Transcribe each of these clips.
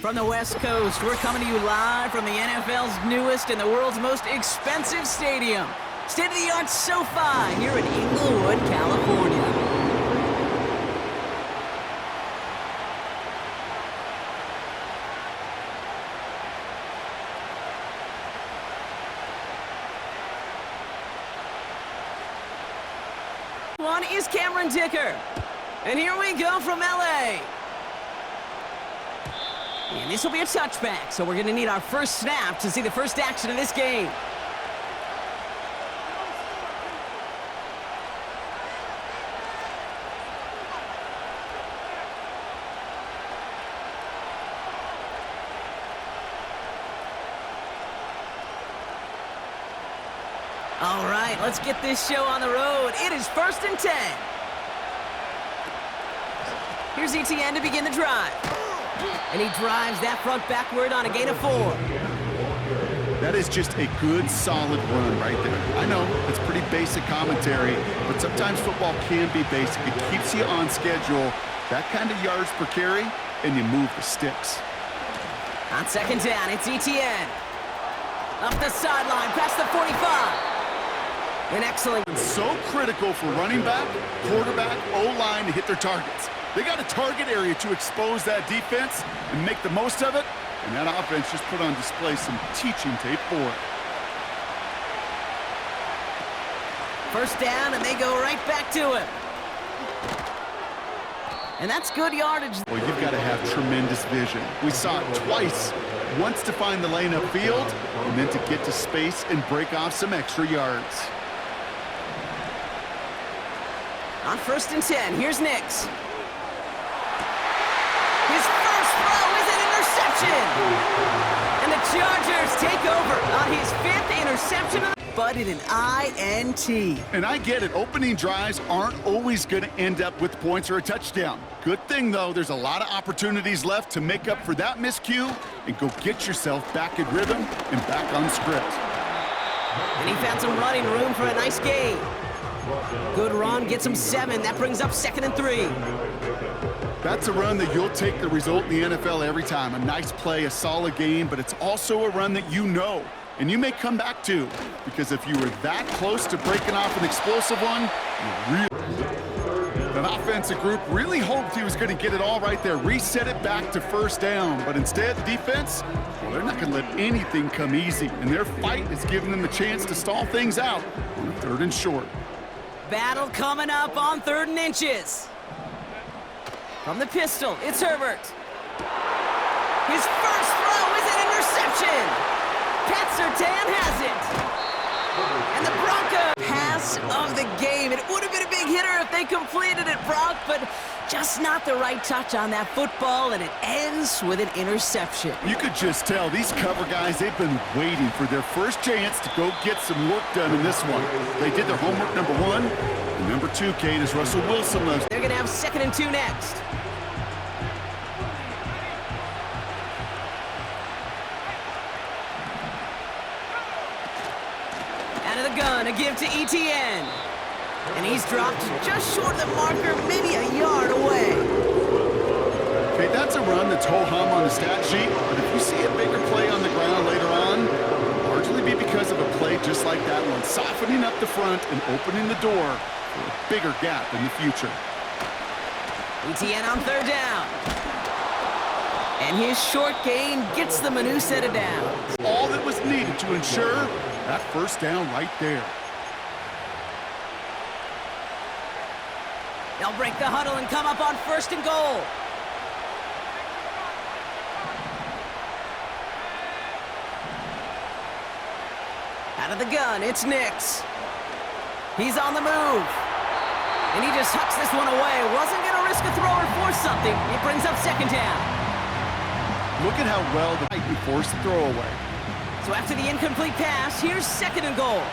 From the West Coast, we're coming to you live from the NFL's newest and the world's most expensive stadium. State-of-the-art SoFi here in Inglewood, California. One is Cameron Dicker. And here we go from LA. And this will be a touchback, so we're going to need our first snap to see the first action of this game. All right, let's get this show on the road. It is 1st and 10. Here's ETN to begin the drive. And he drives that front backward on a gain of 4. That is just a good, solid run right there. I know, it's pretty basic commentary, but sometimes football can be basic. It keeps you on schedule, that kind of yards per carry, and you move the sticks. On 2nd down, it's ETN. Up the sideline, past the 45. An excellent. It's so critical for running back, quarterback, O-line to hit their targets. They got a target area to expose that defense and make the most of it, and that offense just put on display some teaching tape for it. 1st down, and they go right back to it. And that's good yardage. Well, you've got to have tremendous vision. We saw it twice. Once to find the lane upfield, and then to get to space and break off some extra yards. On 1st and 10, here's Nix. His first throw is an interception. And the Chargers take over on his 5th interception, but in an INT. And I get it, opening drives aren't always going to end up with points or a touchdown. Good thing, though, there's a lot of opportunities left to make up for that miscue and go get yourself back in rhythm and back on script. And he found some running room for a nice gain. Good run, gets him 7. That brings up 2nd and 3. That's a run that you'll take the result in the NFL every time. A nice play, a solid game, but it's also a run that you know, and you may come back to, because if you were that close to breaking off an explosive one, that offensive group really hoped he was going to get it all right there, reset it back to 1st down, but instead, defense, well, they're not going to let anything come easy, and their fight is giving them a chance to stall things out on 3rd and short. Battle coming up on 3rd and inches. From the pistol, it's Herbert. His first throw is an interception. Pat Surtain has it. And the Broncos pass of the game. It would have been a big hitter if they completed it, Brock, but just not the right touch on that football, and it ends with an interception. You could just tell these cover guys, they've been waiting for their first chance to go get some work done in this one. They did their homework, number 1. And number 2, Kate, is Russell Wilson loves. They're going to have 2nd and 2 next. Out of the gun, a give to ETN. And he's dropped just short of the marker, maybe a yard away. Okay, that's a run that's ho-hum on the stat sheet, but if you see a bigger play on the ground later on, it'll largely be because of a play just like that one, softening up the front and opening the door for a bigger gap in the future. ETN on 3rd down. And his short gain gets them a new set of downs. All that was needed to ensure that 1st down right there. They'll break the huddle and come up on 1st and goal. Out of the gun, it's Nix. He's on the move. And he just hucks this one away. Wasn't going to risk a throw or force something. It brings up 2nd down. Look at how well the Titans forced the throw away. So after the incomplete pass, here's 2nd and goal.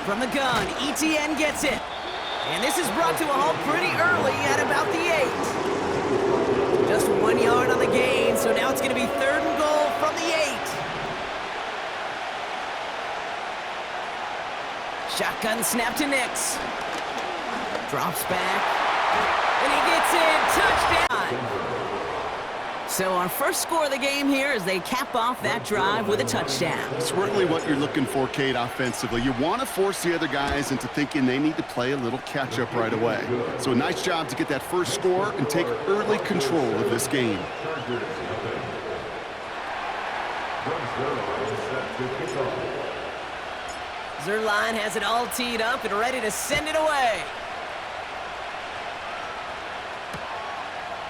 From the gun, ETN gets it. And this is brought to a halt pretty early at about the 8. Just 1 yard on the gain, so now it's going to be 3rd and goal from the 8. Shotgun snap to Nix. Drops back. And he gets it. Touchdown. drive. So our first score of the game here as they cap off that drive with a touchdown. It's really what you're looking for, Kate, offensively. You want to force the other guys into thinking they need to play a little catch-up right away. So a nice job to get that first score and take early control of this game. Zerline has it all teed up and ready to send it away.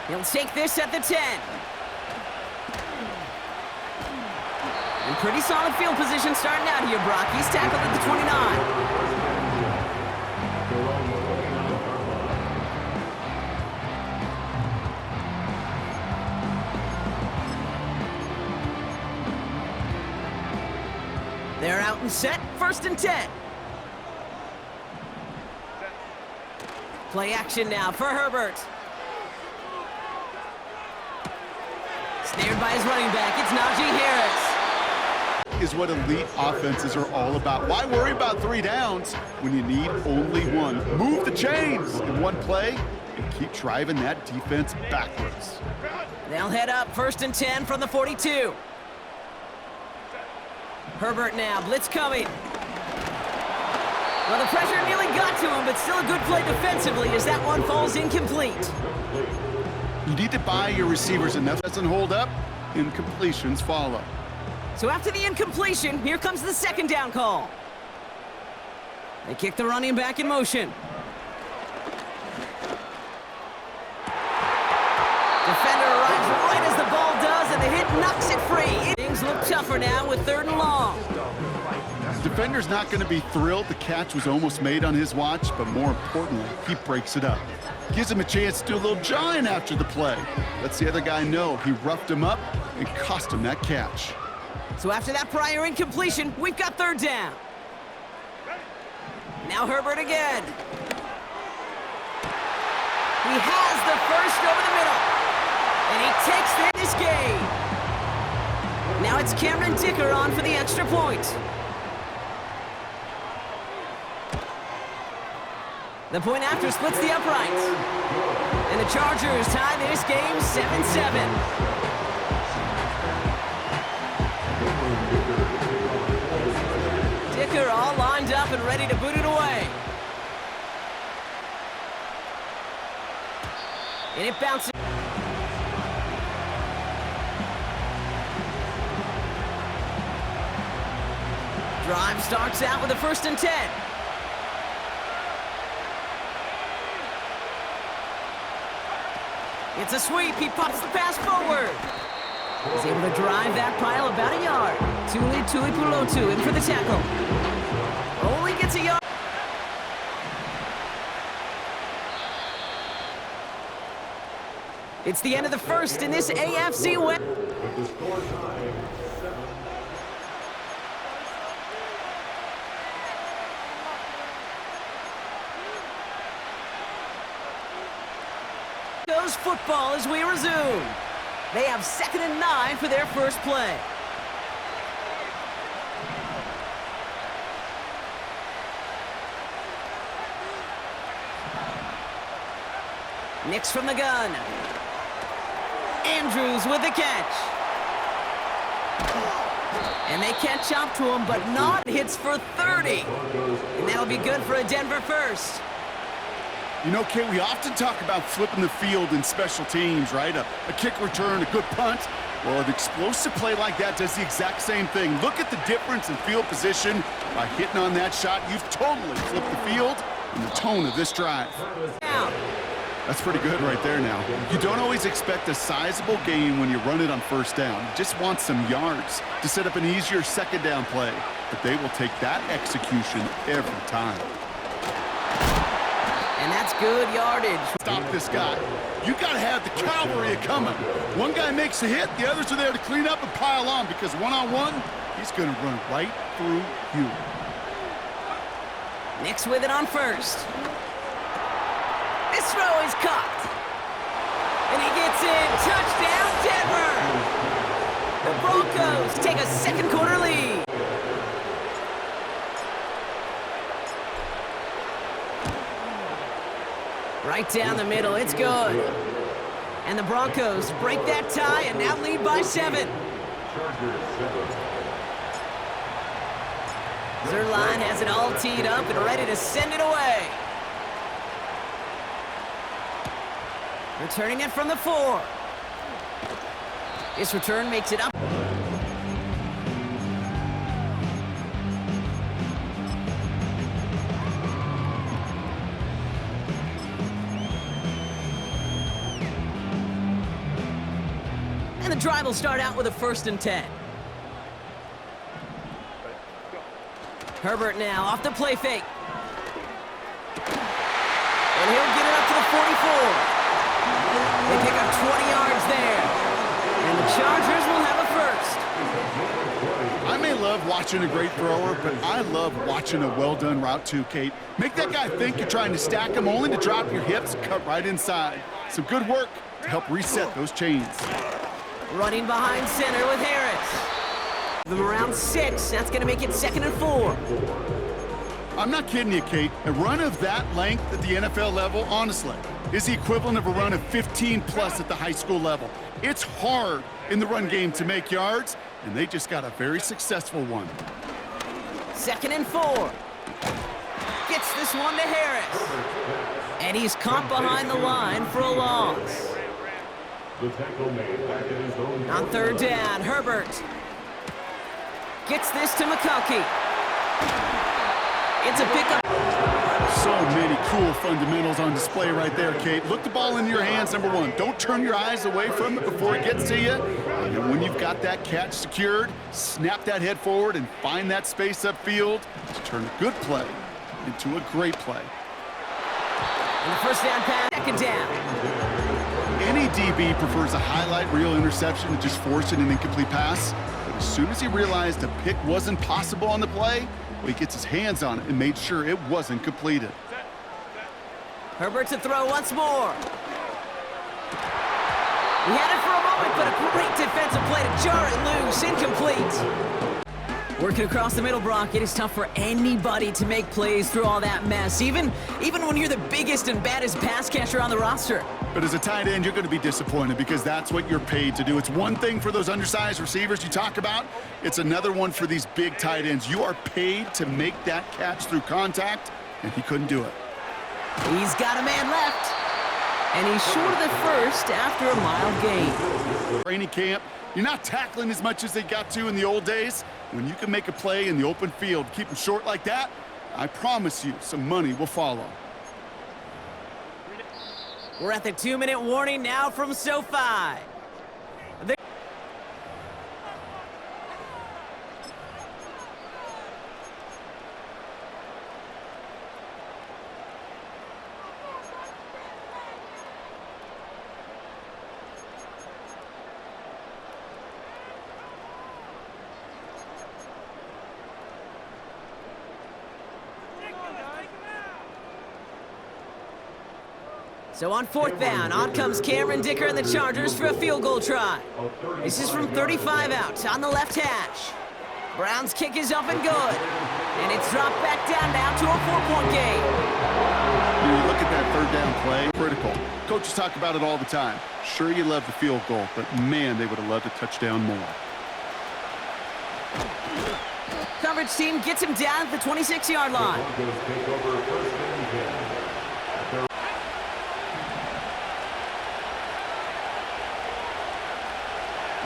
He'll take this at the 10. And pretty solid field position starting out here, Brock. He's tackled at the 29. They're out and set, 1st and 10. Play action now for Herbert. Snared by his running back, it's Najee Harris. Is what elite offenses are all about. Why worry about 3 downs when you need only one? Move the chains in one play and keep driving that defense backwards. They'll head up, 1st and 10 from the 42. Herbert now, blitz coming. Well, the pressure nearly got to him, but still a good play defensively as that one falls incomplete. You need to buy your receivers enough doesn't hold up, incompletions follow. So after the incompletion, here comes the 2nd down call. They kick the running back in motion. Defender arrives right as the ball does, and the hit knocks it free. Things look tougher now with 3rd and long. Defender's not going to be thrilled the catch was almost made on his watch, but more importantly, he breaks it up. Gives him a chance to do a little jawing after the play. Lets the other guy know he roughed him up and cost him that catch. So after that prior incompletion, we've got 3rd down. Now Herbert again. He has the first over the middle. And he takes this game. Now it's Cameron Dicker on for the extra point. The point after splits the uprights. And the Chargers tie this game 7-7. Dicker all lined up and ready to boot it away. And it bounces. Drive starts out with a 1st and 10. It's a sweep. He pops the pass forward. He's able to drive that pile about a yard. Tuli Tuipulotu in for the tackle. Only gets a yard. It's the end of the 1st in this AFC West. Goes football as we resume. They have 2nd and 9 for their first play. Nix from the gun. Andrews with the catch. And they catch up to him, but not hits for 30. And that'll be good for a Denver first. You know, Kate, we often talk about flipping the field in special teams, right? A kick return, a good punt. Well, an explosive play like that does the exact same thing. Look at the difference in field position. By hitting on that shot, you've totally flipped the field and the tone of this drive. Now. That's pretty good right there now. You don't always expect a sizable gain when you run it on 1st down. You just want some yards to set up an easier 2nd down play. But they will take that execution every time. And that's good yardage. Stop this guy. You got to have the cavalry coming. One guy makes a hit, the others are there to clean up and pile on because one-on-one, he's going to run right through you. Nix with it on 1st. This throw is caught. And he gets in. Touchdown, Denver. The Broncos take a 2nd quarter lead. Right down the middle, it's good. And the Broncos break that tie and now lead by 7. Zerline has it all teed up and ready to send it away. Returning it from the 4. This return makes it up. And the drive will start out with a 1st and 10. Herbert now off the play fake. And he'll get it up to the 44. They pick up 20 yards there. And the Chargers will have a 1st. I may love watching a great thrower, but I love watching a well-done route too, Kate. Make that guy think you're trying to stack him only to drop your hips, cut right inside. Some good work to help reset those chains. Running behind center with Harris. Them around 6. That's going to make it 2nd and 4. I'm not kidding you, Kate. A run of that length at the NFL level, honestly, is the equivalent of a run of 15+ at the high school level. It's hard in the run game to make yards, and they just got a very successful one. 2nd and 4. Gets this one to Harris. And he's caught behind the line for a loss. On 3rd down, Herbert gets this to McConkey. It's a pickup. So many cool fundamentals on display right there, Kate. Look the ball into your hands, number 1. Don't turn your eyes away from it before it gets to you. And when you've got that catch secured, snap that head forward and find that space upfield to turn a good play into a great play. And the 1st down pass, 2nd down. Any DB prefers a highlight reel interception to just forcing an incomplete pass. But as soon as he realized a pick wasn't possible on the play, well, he gets his hands on it and made sure it wasn't completed. Herbert to throw once more. He had it for a moment, but a great defensive play to jar it loose. Incomplete. Working across the middle, Brock, it is tough for anybody to make plays through all that mess, even when you're the biggest and baddest pass catcher on the roster. But as a tight end, you're going to be disappointed because that's what you're paid to do. It's one thing for those undersized receivers you talk about. It's another one for these big tight ends. You are paid to make that catch through contact, and he couldn't do it. He's got a man left, and he's short of the 1st after a mild gain. Training camp, you're not tackling as much as they got to in the old days. When you can make a play in the open field, keep them short like that, I promise you some money will follow. We're at the 2-minute warning now from SoFi. So on 4th down, on comes Cameron Dicker and the Chargers for a field goal try. This is from 35 out on the left hash. Brown's kick is up and good. And it's dropped back down now to a 4-point game. When you look at that 3rd down play, critical. Coaches talk about it all the time. Sure, you love the field goal, but man, they would have loved a touchdown more. Coverage team gets him down at the 26-yard line.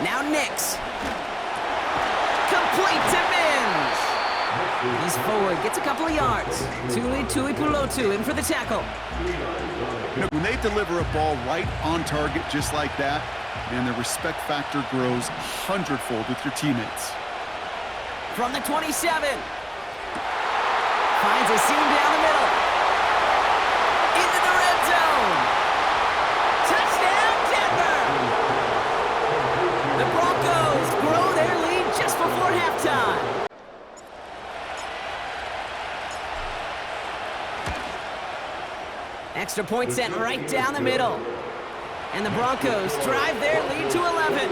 Now Nix. Complete to Mims. He's forward, gets a couple of yards. Tuipulotu in for the tackle. You know, when they deliver a ball right on target just like that, and the respect factor grows 100-fold with your teammates. From the 27. Finds a seam down the middle. Into the red zone. Touchdown, Denver! The Broncos grow their lead just before halftime. Extra point sent right down the middle. And the Broncos drive their lead to 11.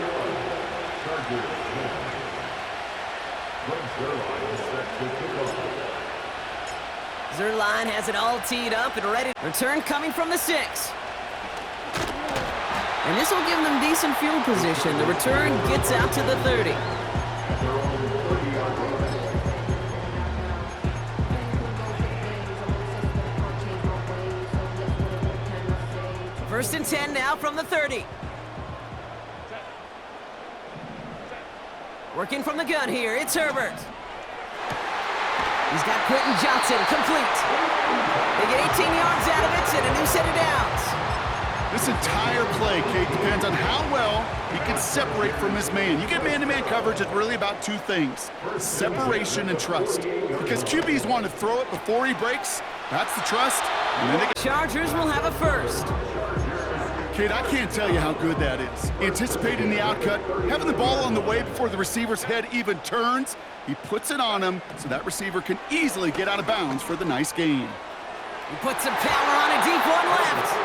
Zerline has it all teed up and ready. Return coming from the 6. And this will give them decent field position. The return gets out to the 30. First and 10 now from the 30. Working from the gun here, it's Herbert. He's got Quentin Johnson, complete. They get 18 yards out of it and a new set of downs. This entire play, Kate, depends on how well he can separate from his man. You get man-to-man coverage, it's really about two things: separation and trust. Because QBs want to throw it before he breaks. That's the trust. And then Chargers will have a first. Kate, I can't tell you how good that is. Anticipating the outcut, having the ball on the way before the receiver's head even turns, he puts it on him so that receiver can easily get out of bounds for the nice gain. He puts some power on a deep one left.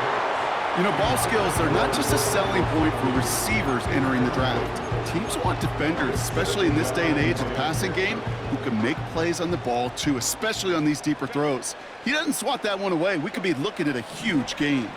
You know, ball skills are not just a selling point for receivers entering the draft. Teams want defenders, especially in this day and age of the passing game, who can make plays on the ball too, especially on these deeper throws. He doesn't swat that one away. We could be looking at a huge gain.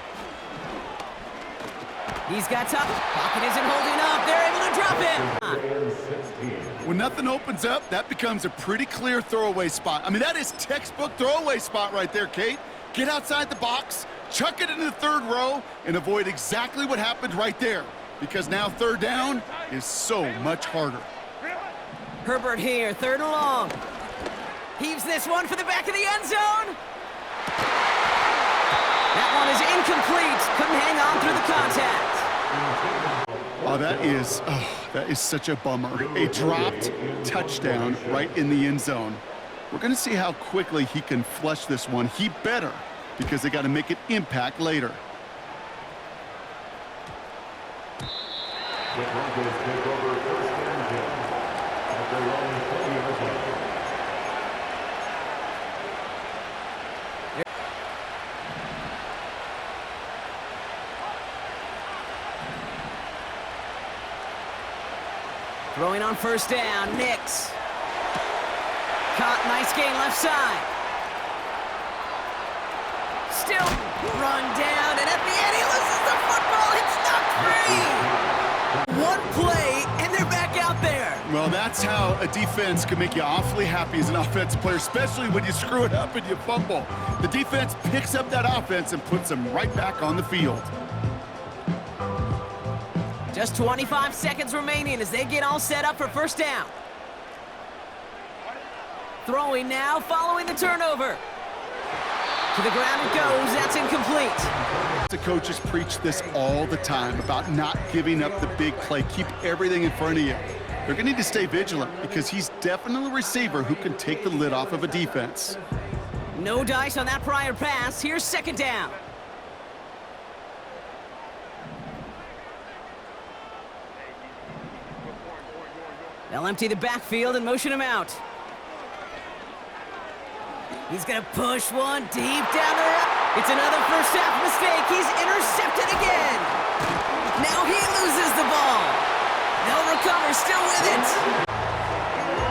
He's got top. Pocket isn't holding up. They're able to drop him. When nothing opens up, that becomes a pretty clear throwaway spot. I mean, that is textbook throwaway spot right there, Kate. Get outside the box, chuck it into the third row, and avoid exactly what happened right there. Because now third down is so much harder. Herbert here, third and long. Heaves this one for the back of the end zone. That one is incomplete. Couldn't hang on through the contact. Oh, that is such a bummer. A dropped touchdown right in the end zone. We're going to see how quickly he can flush this one. He better, because they got to make an impact later. Throwing on first down, Nix. Caught, nice gain left side. Still run down, and at the end he loses the football. It's knocked free. One play, and they're back out there. Well, that's how a defense can make you awfully happy as an offensive player, especially when you screw it up and you fumble. The defense picks up that offense and puts them right back on the field. Just 25 seconds remaining as they get all set up for first down. Throwing now, following the turnover. To the ground it goes, that's incomplete. The coaches preach this all the time about not giving up the big play. Keep everything in front of you. They're going to need to stay vigilant because he's definitely a receiver who can take the lid off of a defense. No dice on that prior pass. Here's second down. They'll empty the backfield and motion him out. He's going to push one deep down the road. It's another first half mistake. He's intercepted again. Now he loses the ball. They'll recover, still with it.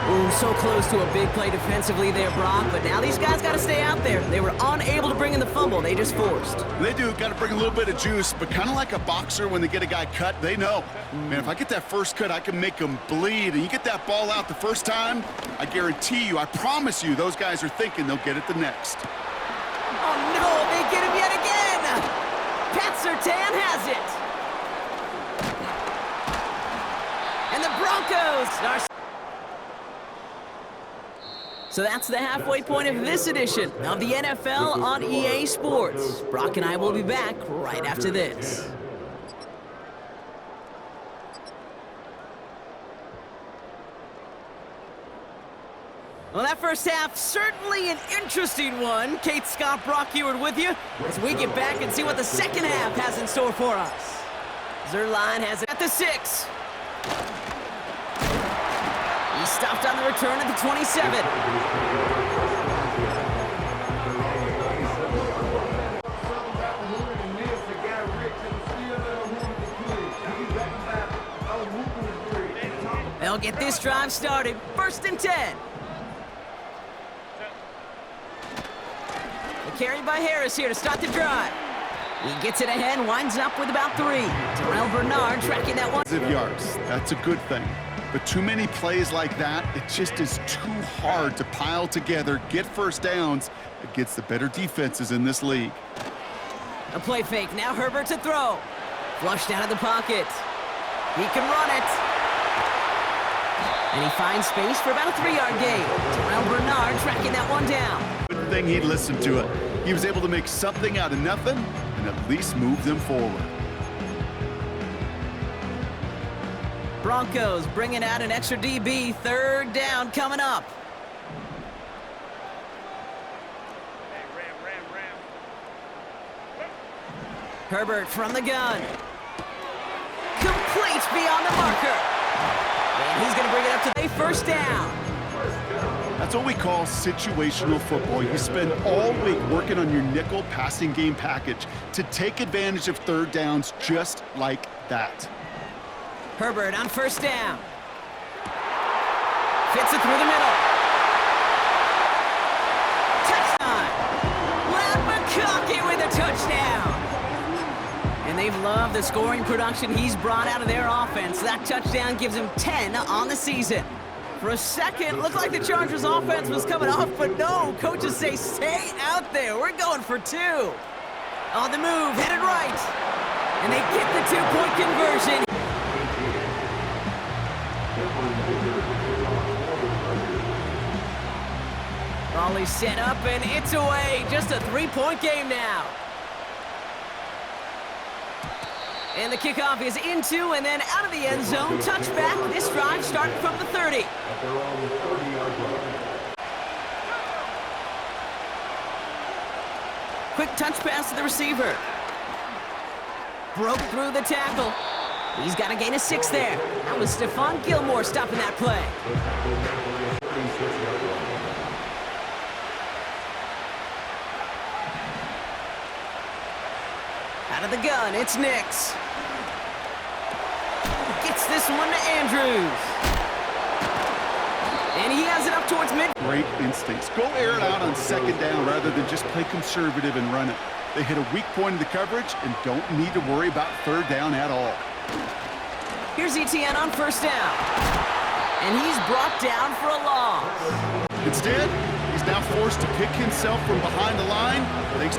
Ooh, so close to a big play defensively there, Brock, but now these guys got to stay out there. They were unable to bring in the fumble. They just forced. They do. Got to bring a little bit of juice, but kind of like a boxer when they get a guy cut, they know. Man, if I get that first cut, I can make them bleed. And you get that ball out the first time, I guarantee you, I promise you, those guys are thinking they'll get it the next. Oh, no, they get him yet again. Pat Surtain has it. And the Broncos are... So that's the halfway point of this edition of the NFL on EA Sports. Brock and I will be back right after this. Well, that first half, certainly an interesting one. Kate, Scott, Brock Ewart with you as we get back and see what the second half has in store for us. Zerline has it at the 6. He stopped on the return at the 27. They'll get this drive started. First and 10. The carry by Harris here to start the drive. He gets it ahead, winds up with about 3. Terrell Bernard tracking that one. Yards. That's a good thing. But too many plays like that, it just is too hard to pile together, get first downs against the better defenses in this league. A play fake. Now Herbert to throw. Flushed out of the pocket. He can run it. And he finds space for about a 3-yard gain. Terrell Bernard tracking that one down. Good thing he listened to it. He was able to make something out of nothing and at least move them forward. Broncos bringing out an extra DB. 3rd down coming up. Herbert from the gun. Complete beyond the marker. And he's going to bring it up to a 1st down. That's what we call situational football. You spend all week working on your nickel passing game package to take advantage of 3rd downs just like that. Herbert on 1st down. Fits it through the middle. Touchdown! Lad McConkey with a touchdown. And they've loved the scoring production he's brought out of their offense. That touchdown gives him 10 on the season. For a second, looked like the Chargers offense was coming off, but no, coaches say stay out there. We're going for 2. On the move, headed right. And they get the 2-point conversion. Raleigh set up, and it's away. Just a 3-point game now. And the kickoff is into and then out of the end zone. Touchback. This drive starting from the 30. Quick touch pass to the receiver. Broke through the tackle. He's got a gain of 6 there. That was Stephon Gilmore stopping that play. Out of the gun, it's Nix. Gets this one to Andrews. And he has it up towards mid. Great instincts. Go air it out on 2nd down rather than just play conservative and run it. They hit a weak point in the coverage and don't need to worry about 3rd down at all. Here's Etienne on 1st down. And he's brought down for a loss. Instead, he's now forced to pick himself from behind the line. Thanks.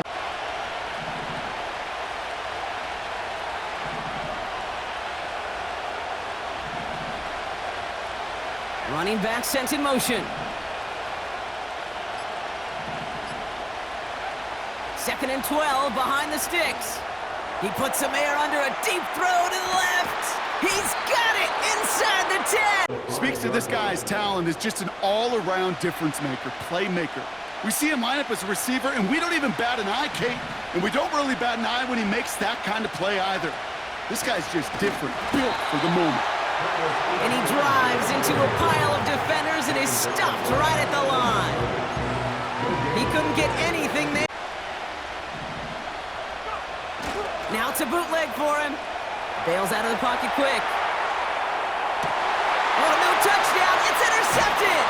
Running back sent in motion. 2nd and 12 behind the sticks. He puts some air under a deep throw to the left. He's got it inside the 10. Speaks to this guy's talent as just an all-around difference maker, playmaker. We see him line up as a receiver, and we don't even bat an eye, Kate. And we don't really bat an eye when he makes that kind of play either. This guy's just different, built for the moment. And he drives into a pile of defenders and is stopped right at the line. He couldn't get anything there. Now it's a bootleg for him. Bails out of the pocket quick. Oh, no touchdown. It's intercepted.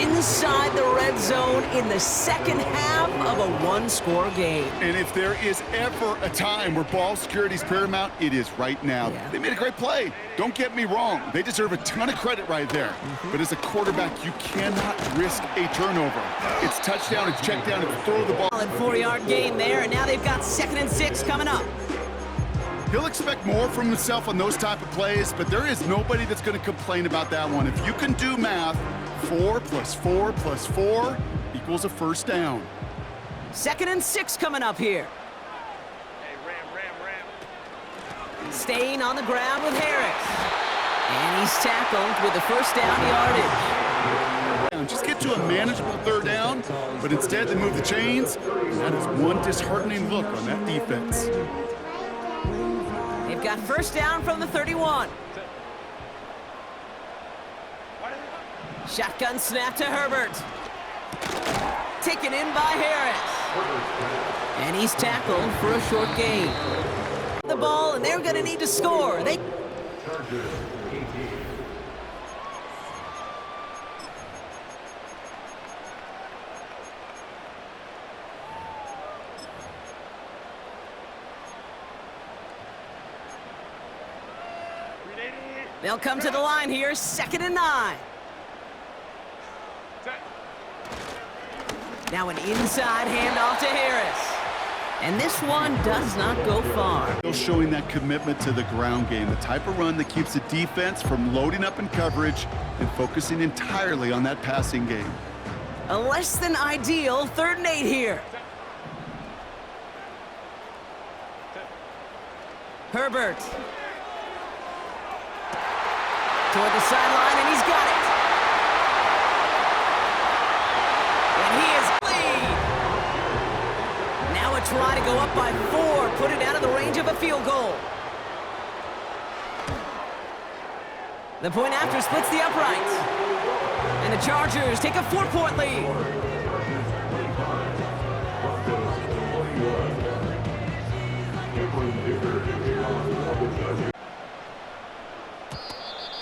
Inside the red zone in the 2nd half of a 1-score game. And if there is ever a time where ball security is paramount, it is right now. Yeah. They made a great play. Don't get me wrong. They deserve a ton of credit right there. But as a quarterback, you cannot risk a turnover. It's touchdown, it's check down, it's throw the ball. Solid 4-yard gain there, and now they've got 2nd and 6 coming up. He'll expect more from himself on those type of plays, but there is nobody that's going to complain about that one. If you can do math, 4 + 4 + 4 equals a 1st down. 2nd and 6 coming up here. Staying on the ground with Harris. And he's tackled with the 1st down yardage. Just get to a manageable 3rd down, but instead they move the chains. And that is one disheartening look on that defense. They've got 1st down from the 31. Shotgun snap to Herbert. Taken in by Harris. And he's tackled for a short gain. The ball, and they're going to need to score. They'll come to the line here, 2nd and 9. Now an inside handoff to Harris. And this one does not go far. Still showing that commitment to the ground game, the type of run that keeps the defense from loading up in coverage and focusing entirely on that passing game. A less than ideal 3rd and 8 here. Herbert. Toward the sideline, and he's got it. And he is lead. Now a try to go up by 4, put it out of the range of a field goal. The point after splits the uprights. And the Chargers take a 4-point lead.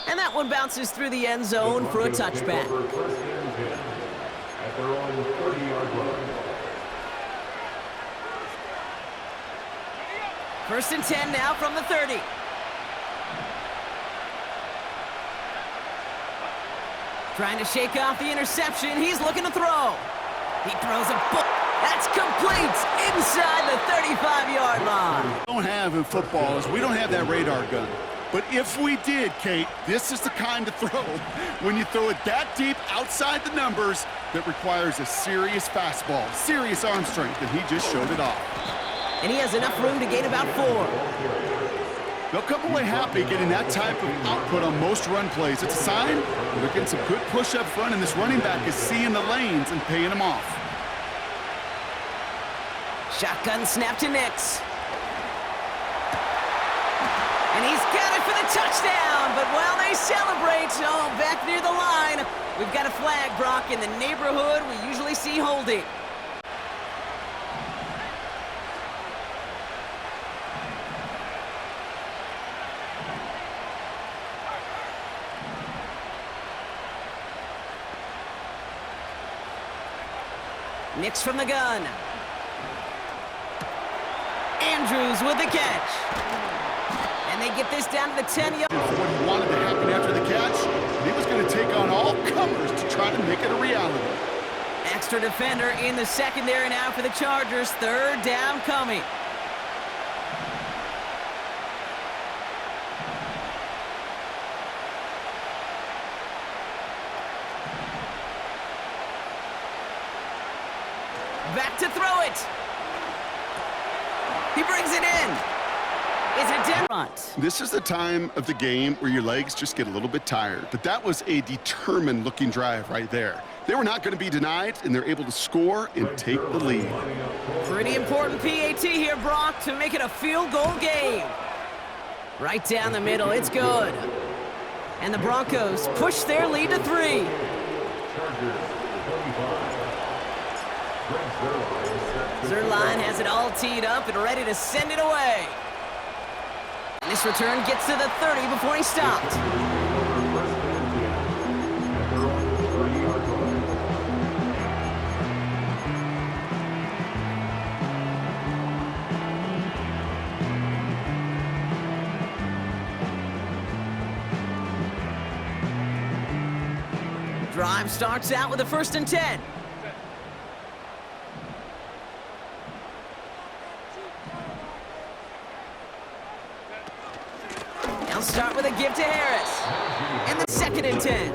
And that one bounces through the end zone for a touchback. First and 10 now from the 30. Trying to shake off the interception. He's looking to throw. He throws a ball. That's complete inside the 35-yard line. What we don't have in football is we don't have that radar gun. But if we did, Kate, this is the kind of throw when you throw it that deep outside the numbers that requires a serious fastball, serious arm strength, and he just showed it off. And he has enough room to gain about 4. They'll come away happy getting that type of output on most run plays. It's a sign they're getting some good push up front, and this running back is seeing the lanes and paying them off. Shotgun snap to Nix. And he's got it for the touchdown, but while they celebrate, back near the line, we've got a flag, Brock, in the neighborhood we usually see holding. Nix from the gun. Andrews with the catch. And they get this down to the 10-yard. What he wanted to happen after the catch, and he was going to take on all comers to try to make it a reality. Extra defender in the secondary now for the Chargers. 3rd down coming. Back to throw it. He brings it in. It's a dead front. This is the time of the game where your legs just get a little bit tired. But that was a determined-looking drive right there. They were not going to be denied, and they're able to score and take the lead. Pretty important PAT here, Brock, to make it a field goal game. Right down the middle. It's good. And the Broncos push their lead to 3. Zerline has it all teed up and ready to send it away. And this return gets to the 30 before he stopped. Drive starts out with a 1st and 10. They'll start with a give to Harris. And the 2nd and 10.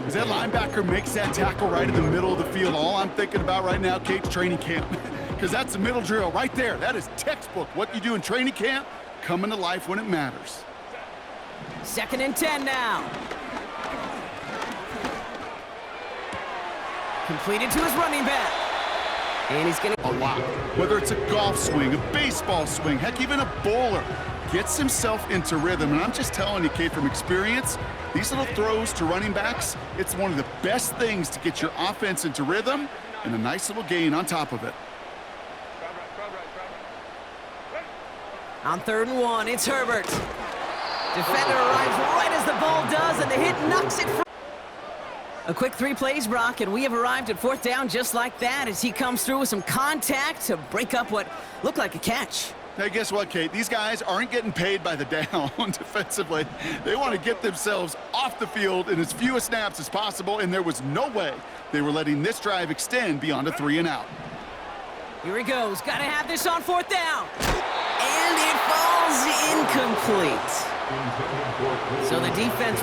As that linebacker makes that tackle right in the middle of the field, all I'm thinking about right now, Kate's training camp. Because that's the middle drill right there. That is textbook. What you do in training camp, coming to life when it matters. 2nd and 10 now. Completed to his running back. And he's going to... A lot. Whether it's a golf swing, a baseball swing, heck, even a bowler. Gets himself into rhythm. And I'm just telling you, Kate, from experience, these little throws to running backs, it's one of the best things to get your offense into rhythm and a nice little gain on top of it. On 3rd and 1, it's Herbert. Defender arrives right as the ball does, and the hit knocks it free. A quick 3 plays, Brock, and we have arrived at 4th down just like that as he comes through with some contact to break up what looked like a catch. Hey, guess what, Kate? These guys aren't getting paid by the down defensively. They want to get themselves off the field in as few snaps as possible, and there was no way they were letting this drive extend beyond a 3-and-out. Here he goes. Got to have this on 4th down. And it falls incomplete. So the defense...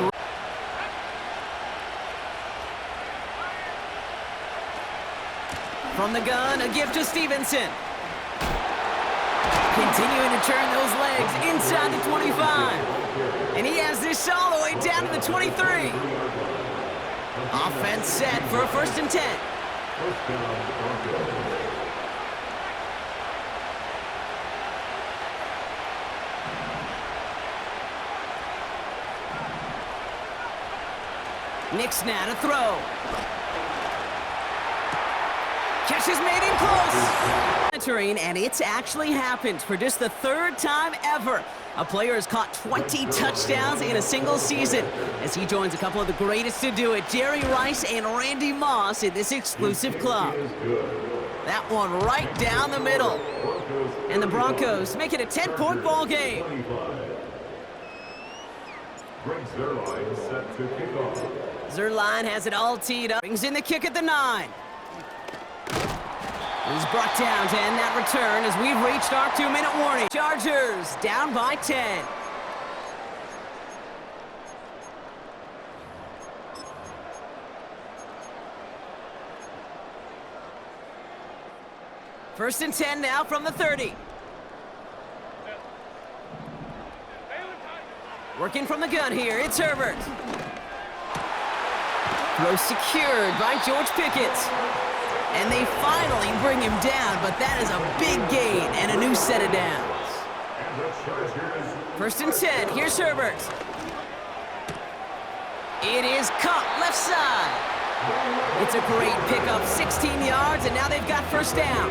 From the gun, a gift to Stevenson. Continuing to turn those legs inside the 25. And he has this all the way down to the 23. Offense set for a 1st and 10. Nick's now to throw. Catch is made in close. And it's actually happened for just the 3rd time ever. A player has caught 20 touchdowns in a single season as he joins a couple of the greatest to do it, Jerry Rice and Randy Moss, in this exclusive club. That one right down the middle. And the Broncos make it a 10-point ball game. Zerline has it all teed up. Brings in the kick at the 9. He's brought down to end that return as we've reached our 2-minute warning. Chargers down by 10. First and 10 now from the 30. Working from the gun here, it's Herbert. Throw secured by George Pickett. And they finally bring him down, but that is a big gain and a new set of downs. First and 10, here's Herbert. It is caught left side. It's a great pickup, 16 yards, and now they've got 1st down.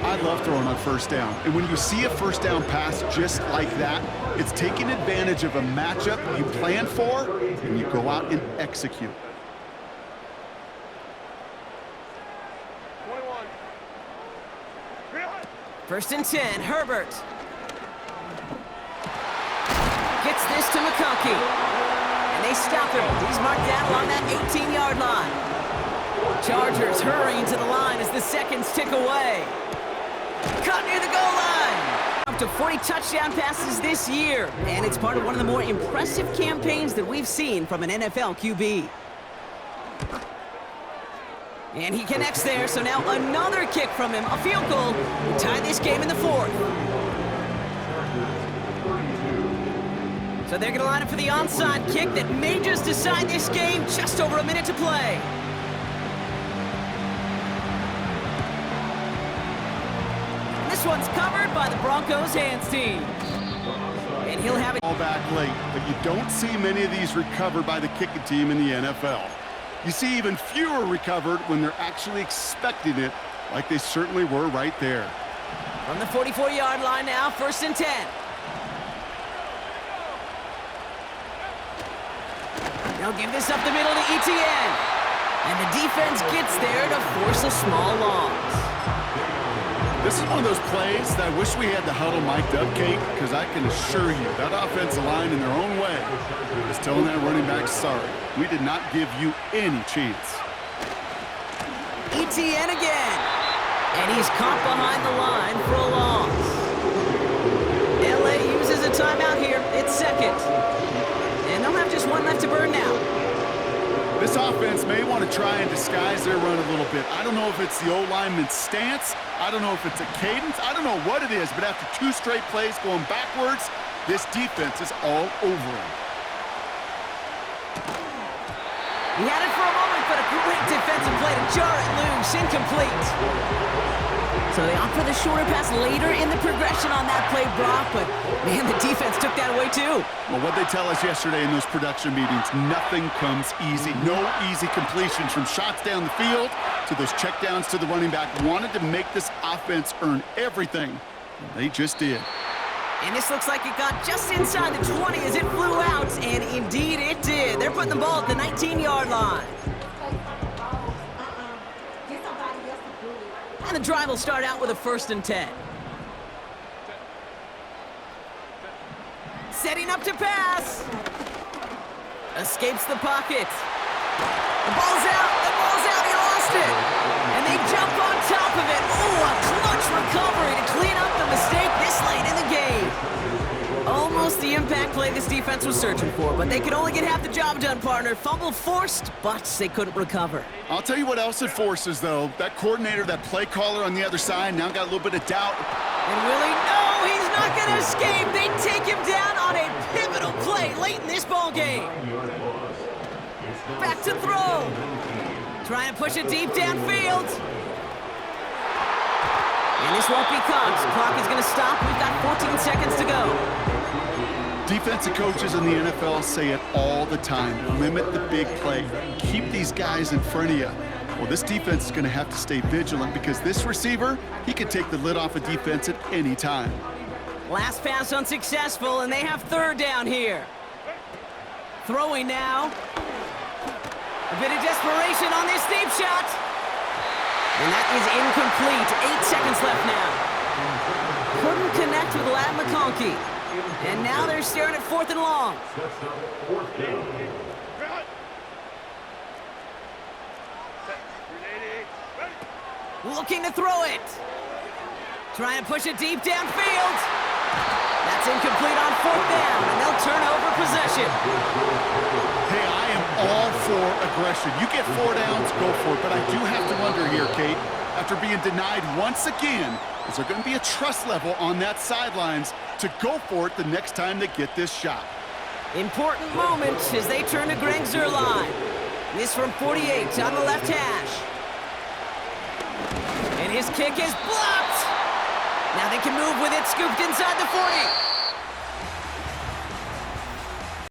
I love throwing on 1st down. And when you see a 1st down pass just like that, it's taking advantage of a matchup you plan for, and you go out and execute. First and 10, Herbert. Gets this to McConkey. And they stop him. He's marked down along that 18-yard line. Chargers hurrying to the line as the seconds tick away. Caught near the goal line. Up to 40 touchdown passes this year. And it's part of one of the more impressive campaigns that we've seen from an NFL QB. And he connects there, so now another kick from him, a field goal, to tie this game in the 4th. So they're going to line up for the onside kick that may just decide this game, just over a minute to play. This one's covered by the Broncos hands team. And he'll have it all back late, but you don't see many of these recovered by the kicking team in the NFL. You see even fewer recovered when they're actually expecting it, like they certainly were right there. From the 44-yard line now, 1st and 10. They'll give this up the middle to Etienne. And the defense gets there to force a small loss. This is one of those plays that I wish we had the huddle mic'd up, Kate, because I can assure you that offensive line in their own way is telling that running back, sorry, we did not give you any chance. Etienne again. And he's caught behind the line for a loss. LA uses a timeout here. It's 2nd. And they'll have just one left to burn now. This offense may want to try and disguise their run a little bit. I don't know if it's the O-lineman's stance. I don't know if it's a cadence. I don't know what it is, but after 2 straight plays going backwards, this defense is all over him. He had it for a moment, but a great defensive play to jar it loose, incomplete. So they opt for the shorter pass later in the progression on that play, Brock, but man, the defense took that away too. Well, what they tell us yesterday in those production meetings, nothing comes easy. No easy completions from shots down the field to those checkdowns to the running back. Wanted to make this offense earn everything. They just did. And this looks like it got just inside the 20 as it flew out, and indeed it did. They're putting the ball at the 19-yard line. And the drive will start out with a 1st and 10. Setting up to pass. Escapes the pocket. The ball's out. He lost it. And they jump on top of it. Ooh, a clutch recovery to clean up the mistake this late in the game. Almost the impact play this defense was searching for, but they could only get half the job done, partner. Fumble forced, but they couldn't recover. I'll tell you what else it forces, though. That coordinator, that play caller on the other side, now got a little bit of doubt. And Willie, no, he's not going to escape. They take him down on a pivotal play late in this ball game. Back to throw. Trying to push it deep downfield. And this won't be caught. Clock is going to stop. We've got 14 seconds to go. Defensive coaches in the NFL say it all the time. Limit the big play. Keep these guys in front of you. Well, this defense is going to have to stay vigilant because this receiver, he could take the lid off a defense at any time. Last pass unsuccessful, and they have third down here. Throwing now. A bit of desperation on this deep shot. And that is incomplete. 8 seconds left now. Couldn't connect with Lat McConkey. And now they're staring at 4th and long. Looking to throw it. Trying to push it deep downfield. That's incomplete on 4th down, and they'll turn over possession. Hey, I am all for aggression. You get 4 downs, go for it. But I do have to wonder here, Kate, after being denied once again, is there going to be a trust level on that sidelines to go for it the next time they get this shot? Important moment as they turn to Greg Zuerlein. This from 48 on the left hash. And his kick is blocked. Now they can move with it, scooped inside the 40.